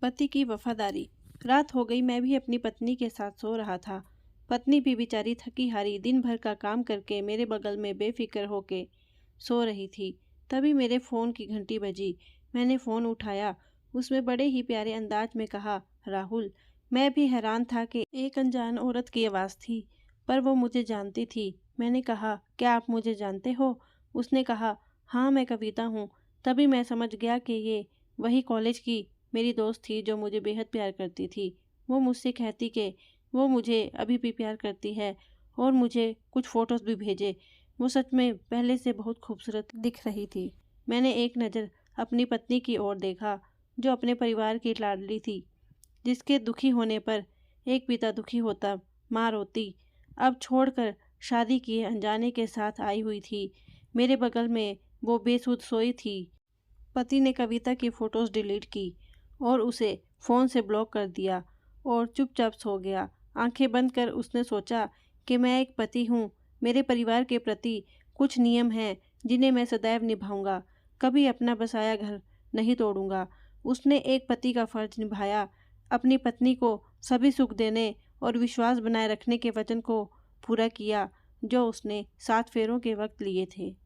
पति की वफादारी। रात हो गई, मैं भी अपनी पत्नी के साथ सो रहा था। पत्नी भी बेचारी थकी हारी दिन भर का काम करके मेरे बगल में बेफिक्र होके सो रही थी। तभी मेरे फ़ोन की घंटी बजी। मैंने फ़ोन उठाया। उसमें बड़े ही प्यारे अंदाज में कहा, राहुल। मैं भी हैरान था कि एक अनजान औरत की आवाज़ थी, पर वो मुझे जानती थी। मैंने कहा, क्या आप मुझे जानते हो? उसने कहा, हाँ, मैं कविता हूँ। तभी मैं समझ गया कि ये वही कॉलेज की मेरी दोस्त थी जो मुझे बेहद प्यार करती थी। वो मुझसे कहती कि वो मुझे अभी भी प्यार करती है और मुझे कुछ फ़ोटोज़ भी भेजे। वो सच में पहले से बहुत खूबसूरत दिख रही थी। मैंने एक नज़र अपनी पत्नी की ओर देखा, जो अपने परिवार की लाडली थी, जिसके दुखी होने पर एक पिता दुखी होता, माँ रोती। अब छोड़कर शादी किए अनजाने के साथ आई हुई थी। मेरे बगल में वो बेसुध सोई थी। पति ने कविता की फ़ोटोज़ डिलीट की और उसे फ़ोन से ब्लॉक कर दिया और चुपचाप सो गया। आंखें बंद कर उसने सोचा कि मैं एक पति हूँ। मेरे परिवार के प्रति कुछ नियम हैं जिन्हें मैं सदैव निभाऊंगा। कभी अपना बसाया घर नहीं तोड़ूंगा। उसने एक पति का फ़र्ज निभाया, अपनी पत्नी को सभी सुख देने और विश्वास बनाए रखने के वचन को पूरा किया जो उसने 7 फेरों के वक्त लिए थे।